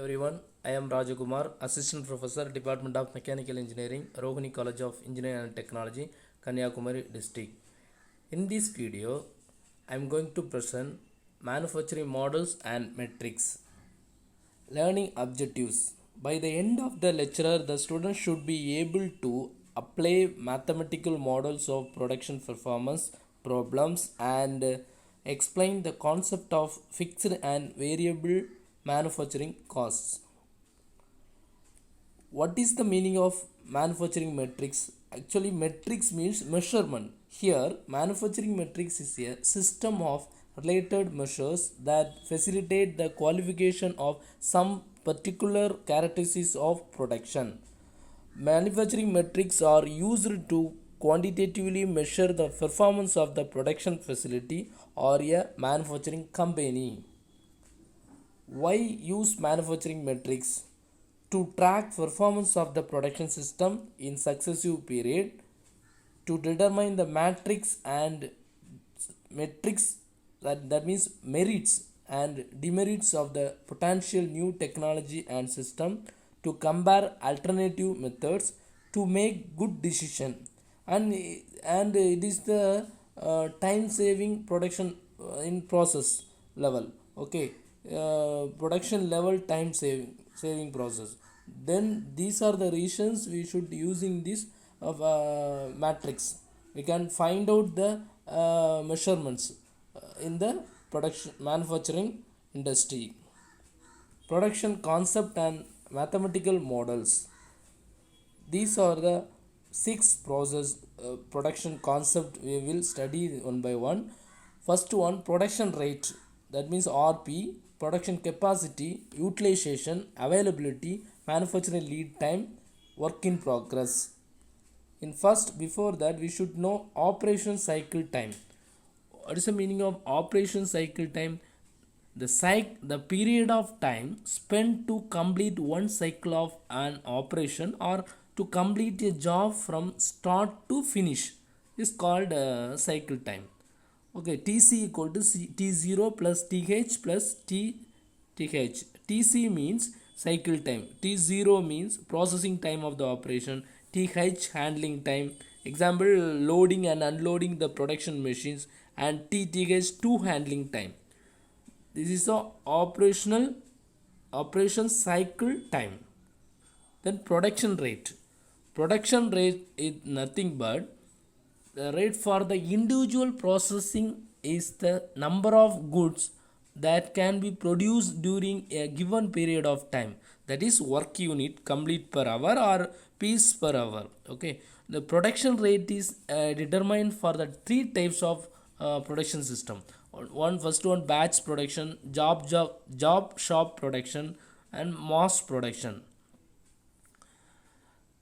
Everyone, I am Rajakumar, Assistant Professor, Department of Mechanical Engineering, Rohini College of Engineering and Technology, Kanyakumari District. In this video, I am going to present manufacturing models and metrics. Learning objectives. By the end of the lecture, the student should be able to apply mathematical models of production performance problems and explain the concept of fixed and variable manufacturing costs. What is the meaning of manufacturing metrics? Actually, metrics means measurement. Here, manufacturing metrics is a system of related measures that facilitate the qualification of some particular characteristics of production. Manufacturing metrics are used to quantitatively measure the performance of the production facility or a manufacturing company. Why use manufacturing metrics? To track performance of the production system in successive period, to determine the matrix and metrics, that means merits and demerits of the potential new technology and system, to compare alternative methods, to make good decision, and it is the time saving production in process level. Okay, production level time saving process. Then these are the reasons we should using this matrix. We can find out the measurements in the production manufacturing industry. Production concept and mathematical models. These are the six process production concept we will study one by one. First one, production rate, that means RP, production capacity, utilization, availability, manufacturing lead time, work in progress. Before that, we should know operation cycle time. What is the meaning of operation cycle time? The period of time spent to complete one cycle of an operation or to complete a job from start to finish is called cycle time. Okay, Tc equal to T0 plus Th plus Th. Tc means cycle time, T0 means processing time of the operation, Th handling time, example loading and unloading the production machines, and Th2 handling time. This is the operation cycle time. Then production rate. Production rate is nothing but the rate for the individual processing is the number of goods that can be produced during a given period of time. That is work unit complete per hour or piece per hour. Okay, the production rate is determined for the three types of production system. First one, batch production, job shop production, and mass production.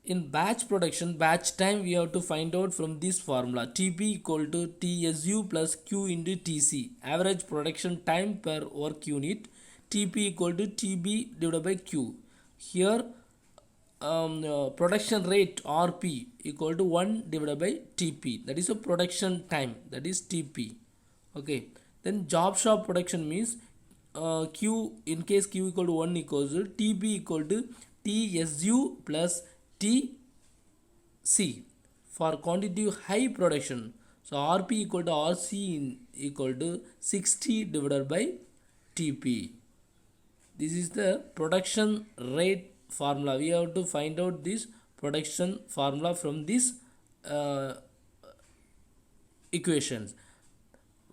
In batch production, batch time we have to find out from this formula: TP equal to TSU plus Q into TC, average production time per work unit. TP equal to TB divided by Q. Here production rate RP equal to 1 divided by TP, that is a production time, that is TP. Okay, then job shop production means Q, in case Q equal to 1 equals to TP equal to TSU plus TC for quantity high production. So RP equal to RC equal to 60 divided by TP. This is the production rate formula. We have to find out this production formula from these equations.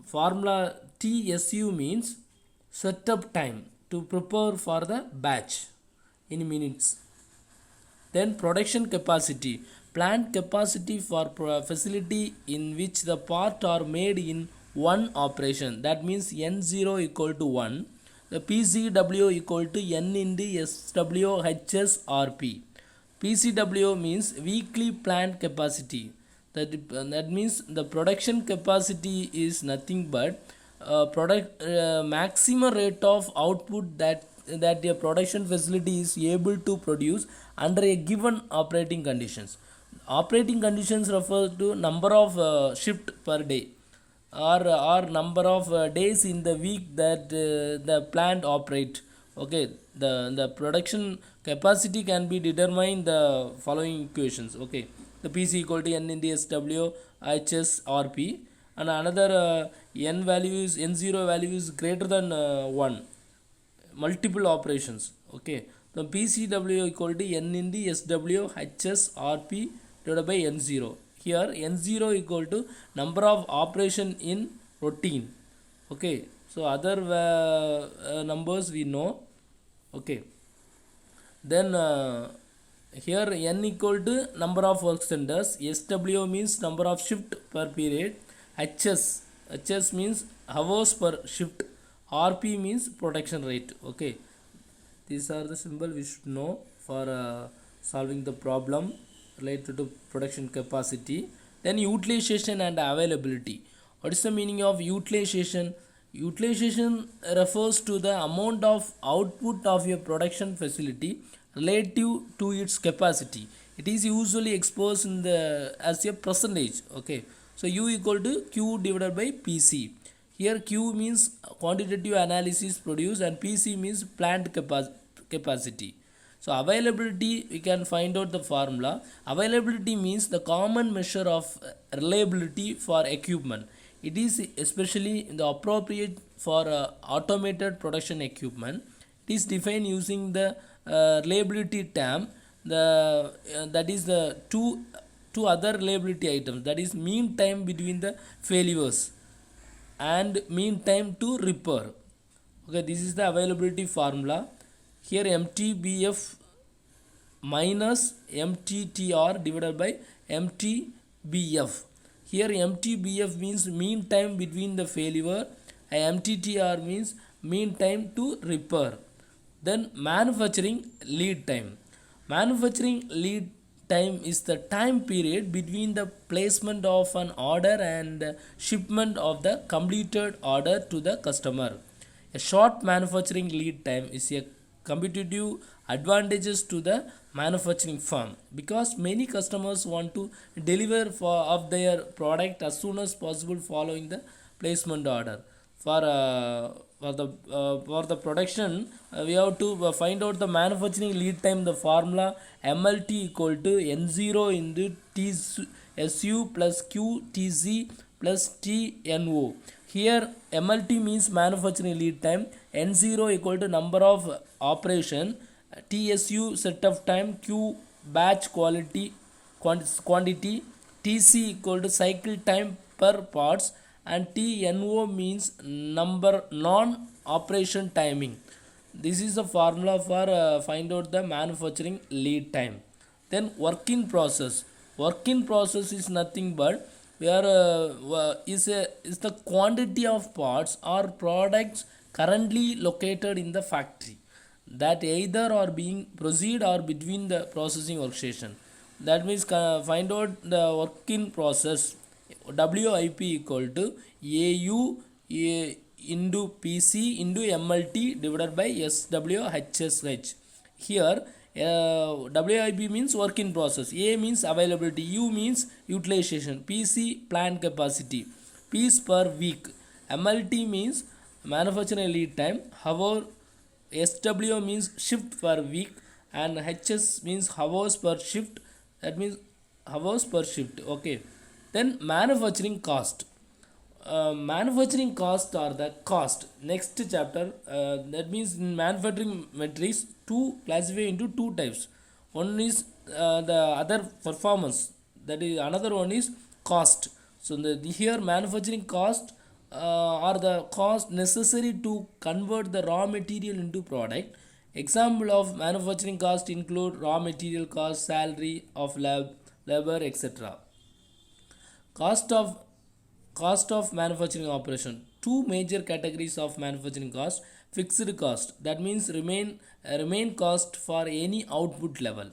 Formula TSU means setup time to prepare for the batch in minutes. Then production capacity, plant capacity for facility in which the part are made in one operation. That means N0 equal to 1. The PCW equal to N into SWHS RP. PCW means weekly plant capacity. That means the production capacity is nothing but maximum rate of output that a production facility is able to produce under a given operating conditions. Operating conditions refer to number of shift per day or number of days in the week that the plant operate. Okay, the production capacity can be determined the following equations. Okay, the PC equal to N into SW HS RP, and another N value is N0 value is greater than 1, multiple operations. Okay, the PCW equal to N into SW HS RP divided by N0. Here N0 equal to number of operation in routine. Okay, so other numbers we know. Okay, then here N equal to number of work centers, SW means number of shift per period, HS means hours per shift, RP means production rate. Okay, these are the symbol we should know for solving the problem related to production capacity. Then utilization and availability. What is the meaning of utilization? Utilization refers to the amount of output of your production facility relative to its capacity. It is usually expressed in the as a percentage. Okay, so U equal to Q divided by PC. Here Q means quantitative analysis produced and PC means plant capacity. So availability, we can find out the formula. Availability means the common measure of reliability for equipment. It is especially the appropriate for automated production equipment. It is defined using the reliability term. That is the two other reliability items, that is mean time between the failures and mean time to repair. Okay, this is the availability formula. Here MTBF minus MTTR divided by MTBF. Here MTBF means mean time between the failure and MTTR means mean time to repair. Then manufacturing lead time. Manufacturing lead time is the time period between the placement of an order and shipment of the completed order to the customer. A short manufacturing lead time is a competitive advantages to the manufacturing firm because many customers want to deliver of their product as soon as possible following the placement order. For the production, we have to find out the manufacturing lead time. The formula MLT equal to N0 into TSU plus QTZ plus TNO. Here MLT means manufacturing lead time, N0 equal to number of operation, TSU set of time, Q batch quantity, TC equal to cycle time per parts, and TNO means number non-operation timing. This is the formula for find out the manufacturing lead time. Then work in process. Work in process is nothing but is the quantity of parts or products currently located in the factory that either are being proceed or between the processing workstation. That means find out the work in process. WIP equal to AU into PC into MLT divided by SWHSH. Here WIP means work in process, A means availability, U means utilization, PC plant capacity, piece per week, MLT means manufacturing lead time, hour, SW means shift per week, and HS means hours per shift. That means hours per shift. Okay, then manufacturing cost. Manufacturing cost or the cost, next chapter. That means in manufacturing metrics, classify into two types. One is the other performance, that is another one is cost. So here manufacturing cost are the cost necessary to convert the raw material into product. Example of manufacturing cost include raw material cost, salary of labor, etc. Cost of manufacturing operation. Two major categories of manufacturing cost. Fixed cost, that means remain cost for any output level.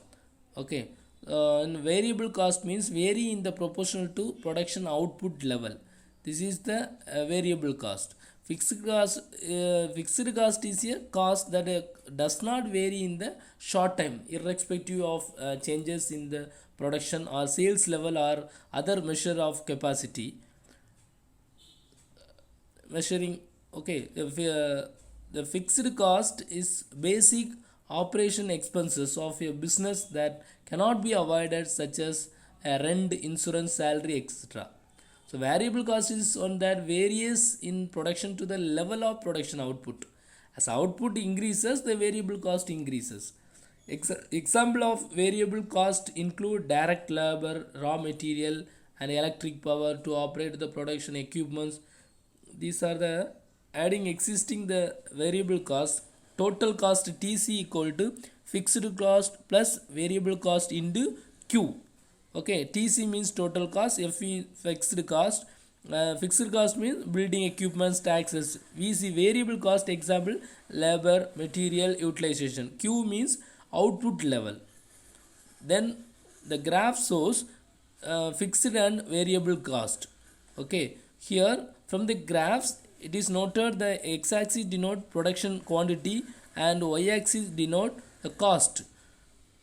Okay, and variable cost means vary in the proportional to production output level. This is the variable cost. Fixed cost is a cost that does not vary in the short time irrespective of changes in the production or sales level or other measure of capacity measuring. Okay, if The fixed cost is basic operation expenses of a business that cannot be avoided, such as a rent, insurance, salary, etc. So variable cost is one that varies in production to the level of production output. As output increases, the variable cost increases. Example of variable cost include direct labor, raw material, and electric power to operate the production equipments. These are the adding existing the variable cost. Total cost TC equal to fixed cost plus variable cost into Q. Okay, TC means total cost, FE fixed cost. Fixed cost means building equipments, taxes. We see variable cost, example labor, material, utilization. Q means output level. Then the graph shows fixed and variable cost. Okay, here from the graphs it is noted the x-axis denote production quantity and y-axis denote the cost.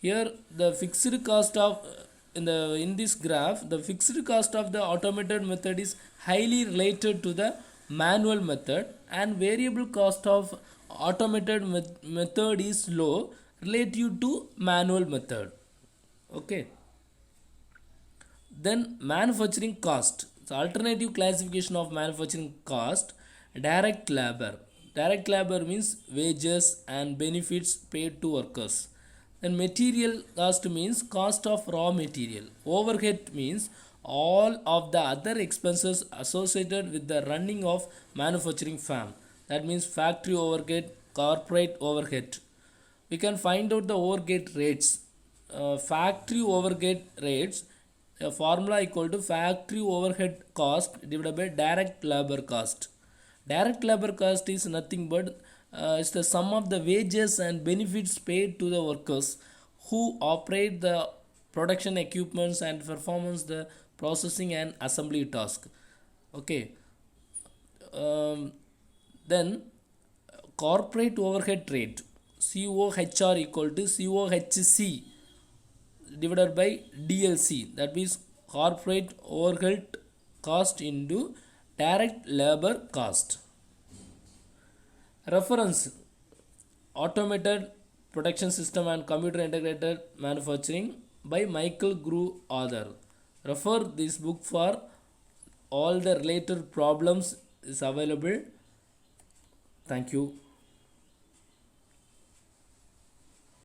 Here the fixed cost of in this graph, the fixed cost of the automated method is highly related to the manual method, and variable cost of automated method is low relative to manual method. Okay, then manufacturing cost. The alternative classification of manufacturing cost: direct labor. Direct labor means wages and benefits paid to workers. Then material cost means cost of raw material. Overhead means all of the other expenses associated with the running of manufacturing farm. That means factory overhead, corporate overhead. We can find out the overhead rates. Factory overhead rates, a formula equal to factory overhead cost divided by direct labor cost. Direct labor cost is nothing but it's the sum of the wages and benefits paid to the workers who operate the production equipments and performance the processing and assembly task. Okay, um, then corporate overhead rate, COHR equal to COHC divided by DLC, that means corporate overhead cost into direct labor cost. Reference: Automated Production System and Computer Integrated Manufacturing by Michael Grue, author. Refer this book for all the related problems is available. Thank you.